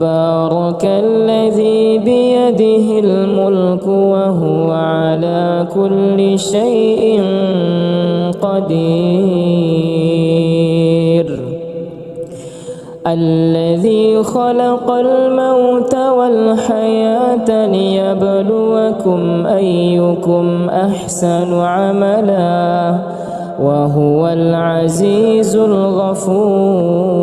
بارك الذي بيده الملك وهو على كل شيء قدير الذي خلق الموت والحياة ليبلوكم أيكم أحسن عملا وهو العزيز الغفور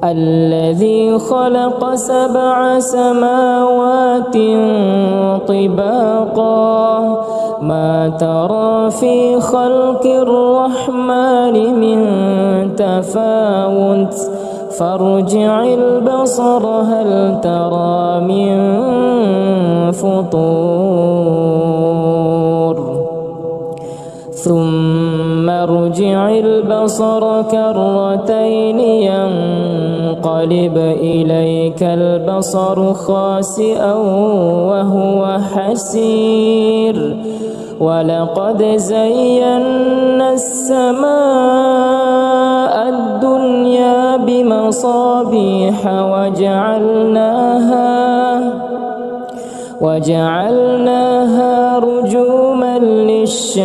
الذي خلق 7 سماوات طباقا ما ترى في خلق الرحمن من تفاوت فارجع البصر هل ترى من فطور ثم ارجع البصر كرتين ينقلب إليك البصر خاسئا وهو حسير ولقد زينا السماء الدنيا بمصابيح وجعلناها رجوما للشياطين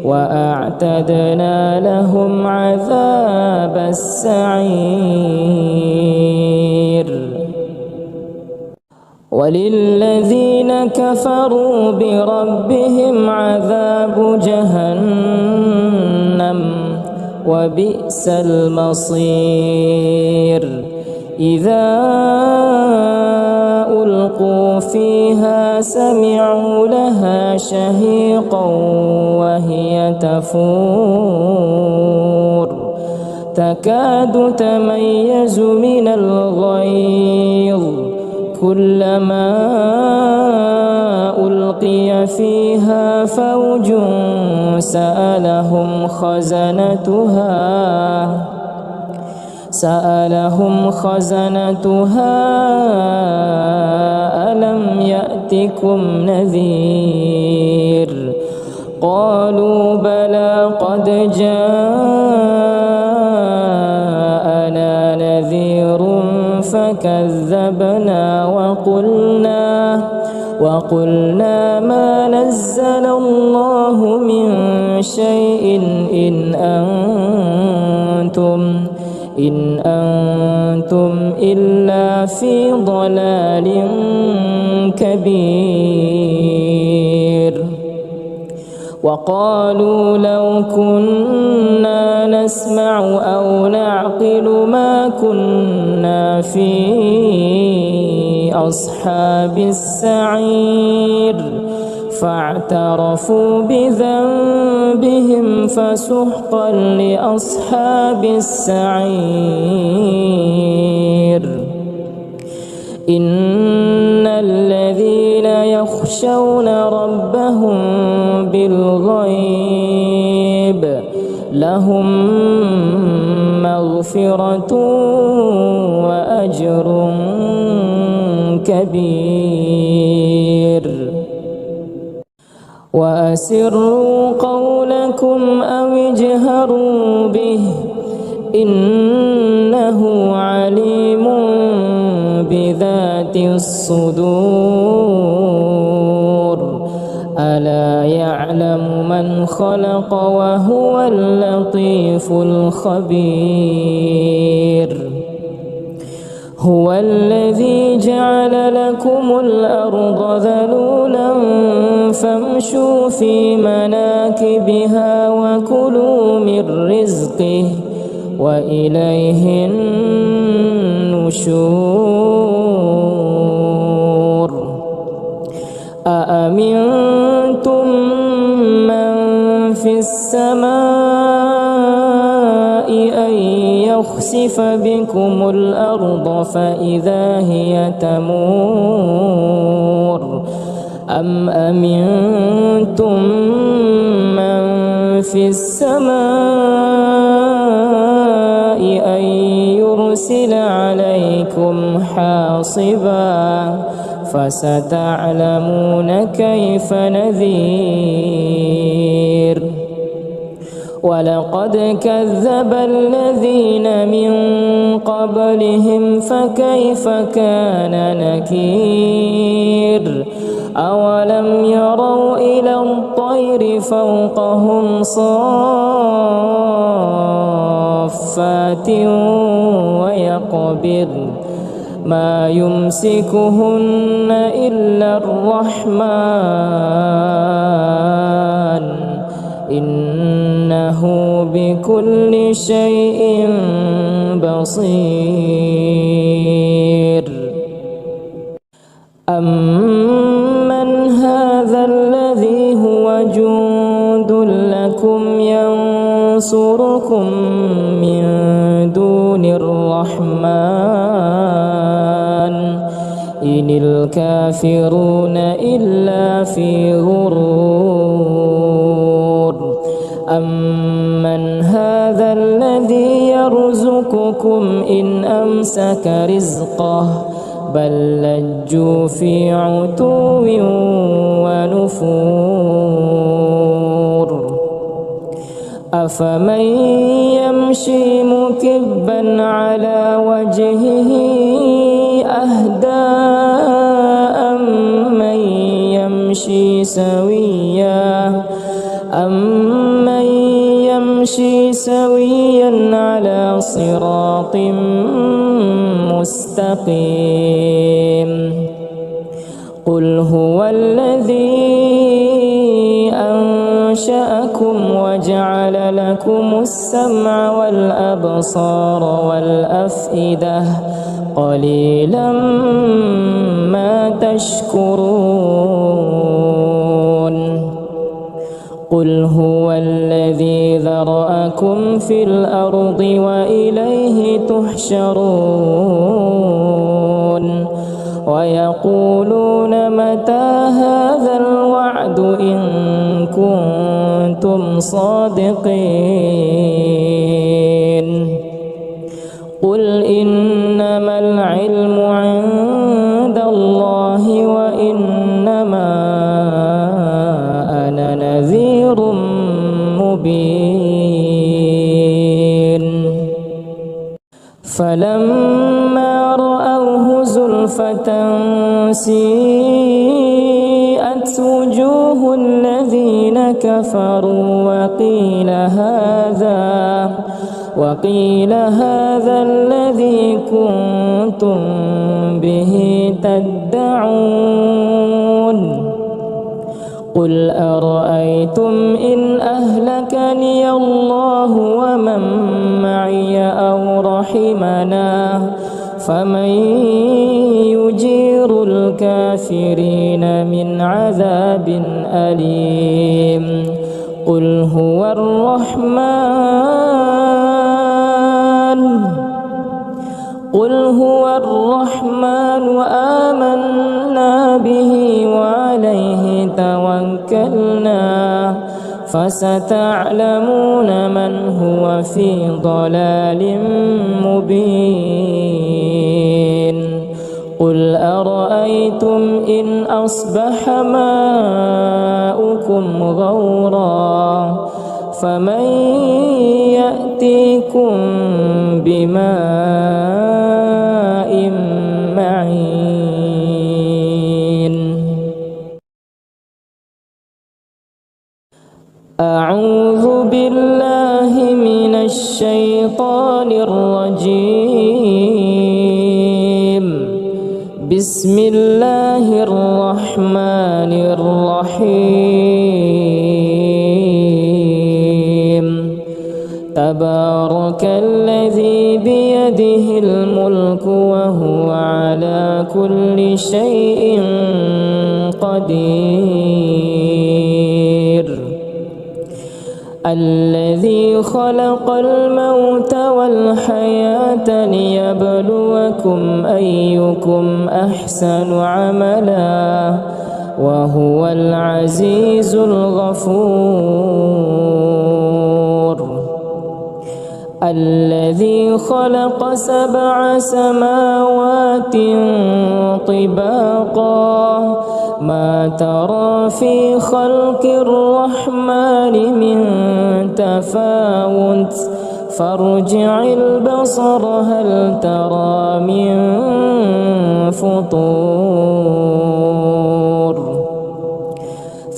وأعتدنا لهم عذاب السعير وللذين كفروا بربهم عذاب جهنم وبئس المصير إذا ألقوا فيها سمعوا لها شهيقا وهي تفور تكاد تميز من الغيظ كلما ألقي فيها فوج سألهم خزنتها ألم يأتكم نذير قالوا بلى قد جاءنا نذير فكذبنا وقلنا ما نزل الله من شيء إن أنتم إلا في ضلال كبير وقالوا لو كنا نسمع أو نعقل ما كنا في أصحاب السعير فاعترفوا بذنبهم فسحقا لأصحاب السعير إن الذين يخشون ربهم بالغيب لهم مغفرة وأجر كبير وأسروا قولكم أو اجهروا به إنه عليم بذات الصدور ألا يعلم من خلق وهو اللطيف الخبير هو الذي جعل لكم الأرض ذلولا فامشوا في مناكبها وكلوا من رزقه وإليه النشور أأمنتم من في السماء أن يخسف بكم الأرض فإذا هي تمور أم أمنتم من في السماء أن يرسل عليكم حاصبا فستعلمون كيف نذير ولقد كذب الذين من قبلهم فكيف كان نكير أولم يروا إلى الطير فوقهم صافات ويقبض ما يمسكهن إلا الرحمن إنه بكل شيء بصير أمن هذا الذي هو جند لكم ينصركم من دون الرحمن إن الكافرون إلا في غرور أمن هذا الذي يرزقكم إن أمسك رزقه بل لجوا في عتو ونفور أفمن يمشي مكبا على وجهه أهدى أمن يمشي سويا على صراط مستقيم قل هو الذي أنشأكم وجعل لكم السمع والأبصار والأفئدة قليلا ما تشكرون قل هو الذي ذرأكم في الأرض وإليه تحشرون ويقولون متى هذا الوعد إن كنتم صادقين قل إنما العلم عند الله وإنما أنا نذير مبين فلما رأوه زلفة سيئت وجوه الذين كفروا وقيل هذا الذي كنتم به تدعون قل أرأيتم إن أهلكني الله ومن معي أو رحمنا فمن يجير الكافرين من عذاب أليم قل هو الرحمن آمنا به وعليه توكلنا فستعلمون من هو في ضلال مبين قل أرأيتم إن أصبح ماؤكم غورا فمن يأتيكم بماء معين أعوذ بالله من الشيطان الرجيم بسم الله الرحمن الرحيم تبارك الذي بيده الملك وهو على كل شيء قدير الذي خلق الموت والحياة ليبلوكم أيكم أحسن عملا وهو العزيز الغفور الذي خلق 7 سماوات طباقا ما ترى في خلق الرحمن من تفاوت فارجع البصر هل ترى من فطور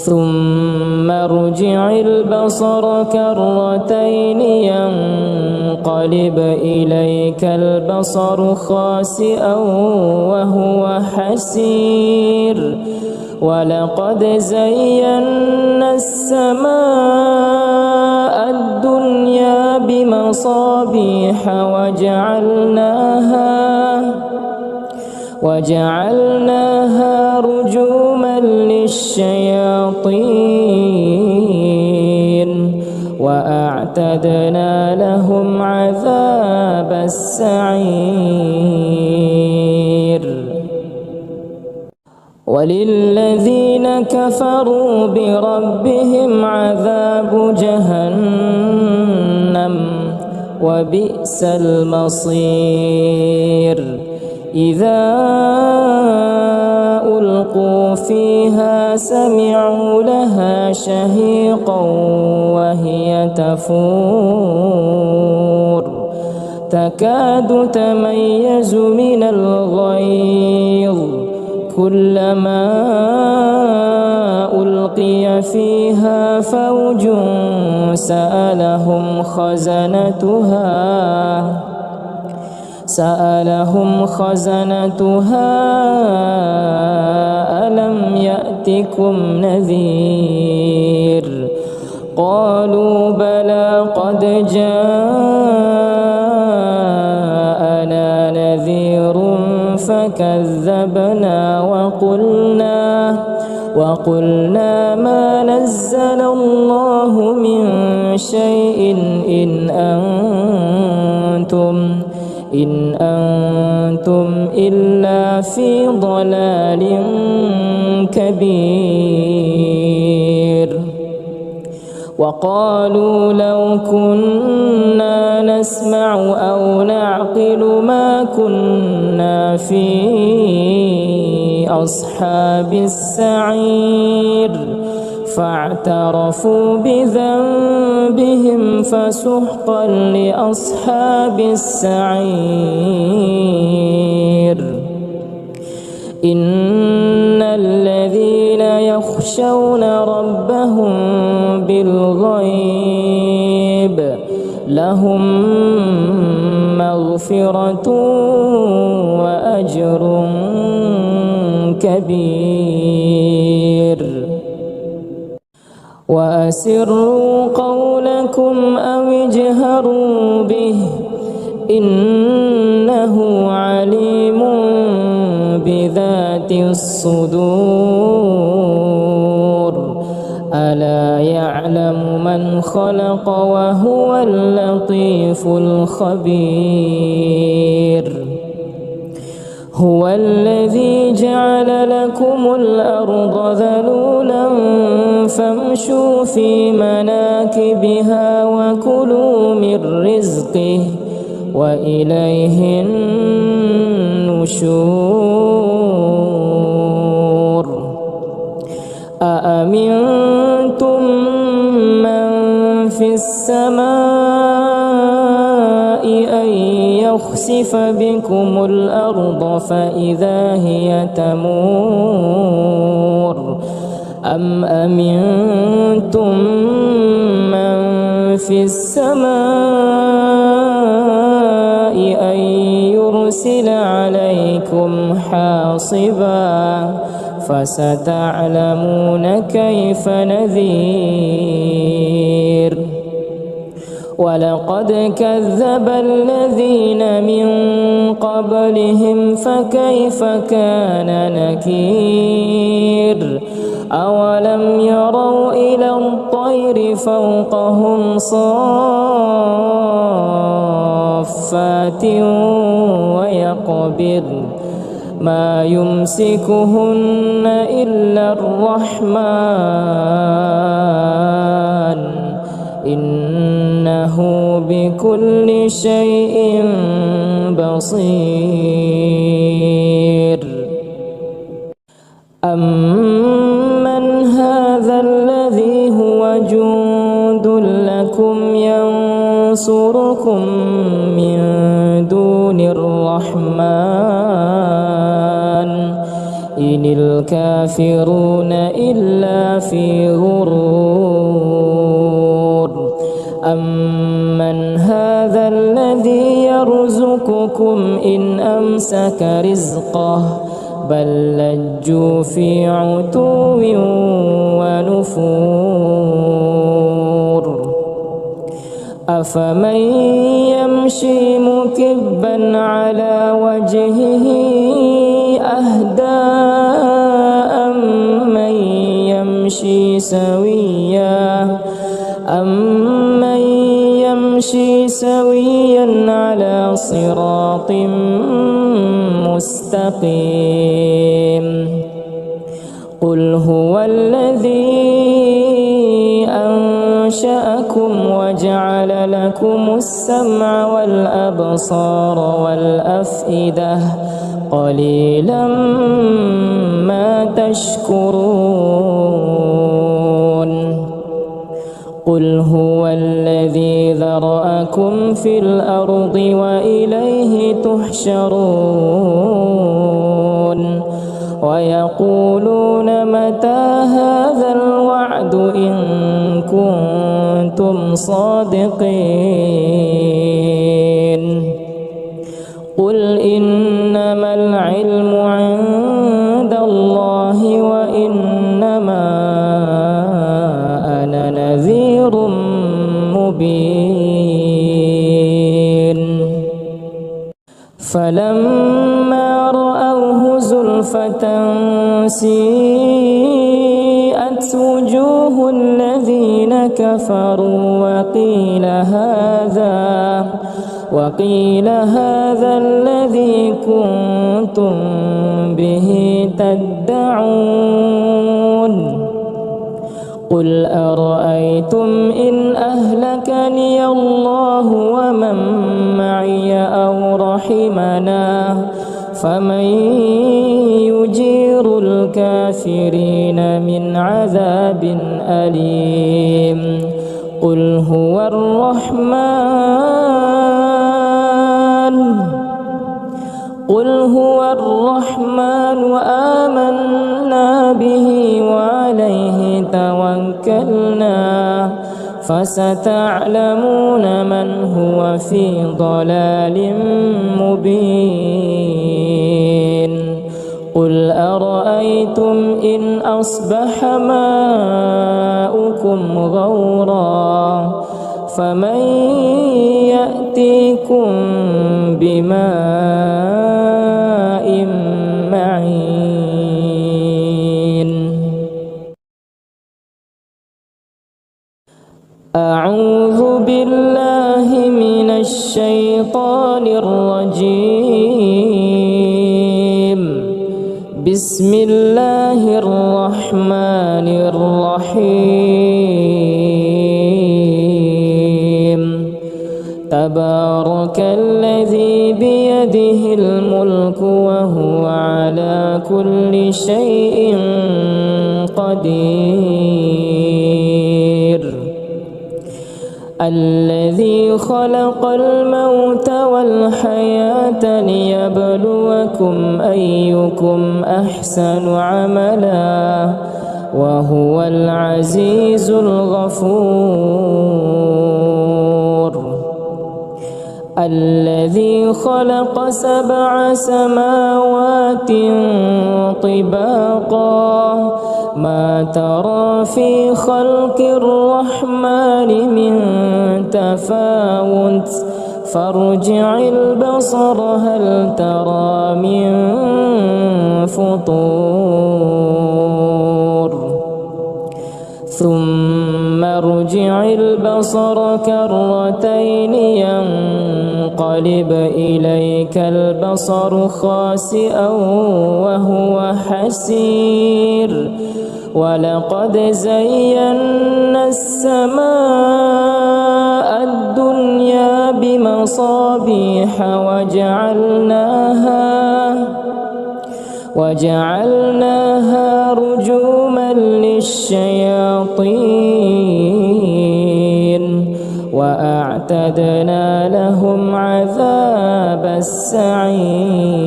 ثم ارجع البصر كرتين ينقلب إليك البصر خاسئا وهو حسير ولقد زينا السماء الدنيا بمصابيح وجعلناها رجوما للشياطين وأعتدنا لهم عذاب السعير وللذين كفروا بربهم عذاب جهنم وبئس المصير إذا ألقوا فيها سمعوا لها شهيقا وهي تفور تكاد تميز من الغيظ كلما ألقي فيها فوج سألهم خزنتها ألم يأتكم نذير قالوا بلى قد جاءنا نذير فكذبنا وقلنا ما نزل الله من شيء إن أنتم إلا في ضلال كبير وقالوا لو كنا نسمع أو نعقل ما كنا في أصحاب السعير فاعترفوا بذنبهم فسحقا لأصحاب السعير إن الذين يخشون ربهم بالغيب لهم مغفرة وأجر كبير وأسروا قولكم أو اجهروا به إنه عليم بذات الصدور ألا يعلم من خلق وهو اللطيف الخبير هو الذي جعل لكم الأرض ذلولا فامشوا في مناكبها وكلوا من رزقه وإليه النشور أأمنتم من في السماء أن يخسف بكم الأرض فإذا هي تمور أم أمنتم من في السماء أن يرسل عليكم حاصبا فستعلمون كيف نذير ولقد كذب الذين من قبلهم فكيف كان نكير أولم يروا إلى الطير فوقهم صافات ويقبضن ما يمسكهن إلا الرحمن إنه بكل شيء بصير. أمن هذا الذي هو جند لكم ينصركم من دون الرحمن إن الكافرون إلا في غرور. أمن هذا الذي يرزقكم إن أمسك رزقه بل لجوا في عتو ونفور. أفمن يمشي مكبا على وجهه أهدى أمن يمشي سويا على صراط مستقيم. قل هو الذي أنشأكم وجعل لكم السمع والأبصار والأفئدة قليلا ما تشكرون. قل هو الذي ذرأكم في الأرض وإليه تحشرون. ويقولون متى هذا الوعد إن كنتم صادقين. قل إنما العلم عند الله وإنما أنا نذير مبين. فلما رأوه زلفة سيئت وجوه الذين كفروا وقيل هذا الذي كنتم به تدعون. قل أرأيتم إن أهلكني الله ومن معي أو رحمنا فمن يجير الكافرين من عذاب أليم. قل هو الرحمن آمنا به وعليه توكلنا فستعلمون من هو في ضلال مبين. قل أرأيتم إن أصبح ماؤكم غورا فمن يأتيكم بماء معين. أعوذ بالله من الشيطان الرجيم. بسم الله الرحمن الرحيم. تبارك الذي بيده الملك وهو على كل شيء قدير. الذي خلق الموت والحياة ليبلوكم أيكم أحسن عملا وهو العزيز الغفور. الذي خلق 7 سماوات طباقا ما ترى في خلق الرحمن من تفاوت فارجع البصر هل ترى من فطور ثم ارجع البصر كرتين ينقلب إليك البصر خاسئا وهو حسير ولقد زينا السماء الدنيا بمصابيح وجعلناها رجوما للشياطين وأعتدنا لهم عذاب السعير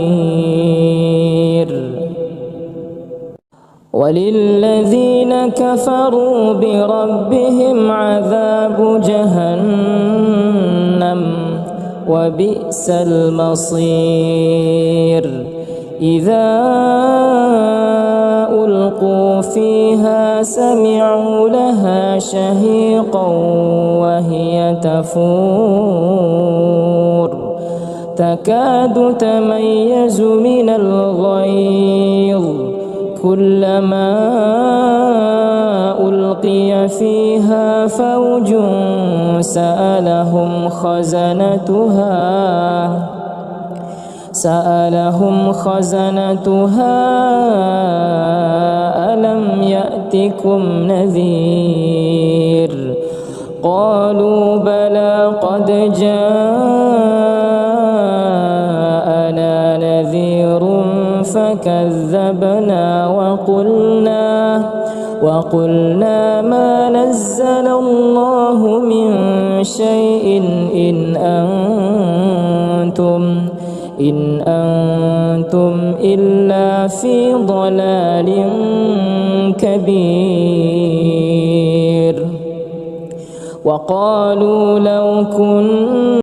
وللذين كفروا بربهم عذاب جهنم وبئس المصير إذا ألقوا فيها سمعوا لها شهيقا وهي تفور تكاد تميز من الغيظ كلما ألقي فيها فوج سألهم خزنتها ألم يأتكم نذير قالوا بلى قد جاءنا نذير فكذبنا وقلنا ما نزل الله من شيء إن أنتم إلا في ضلال كبير وقالوا لو كنا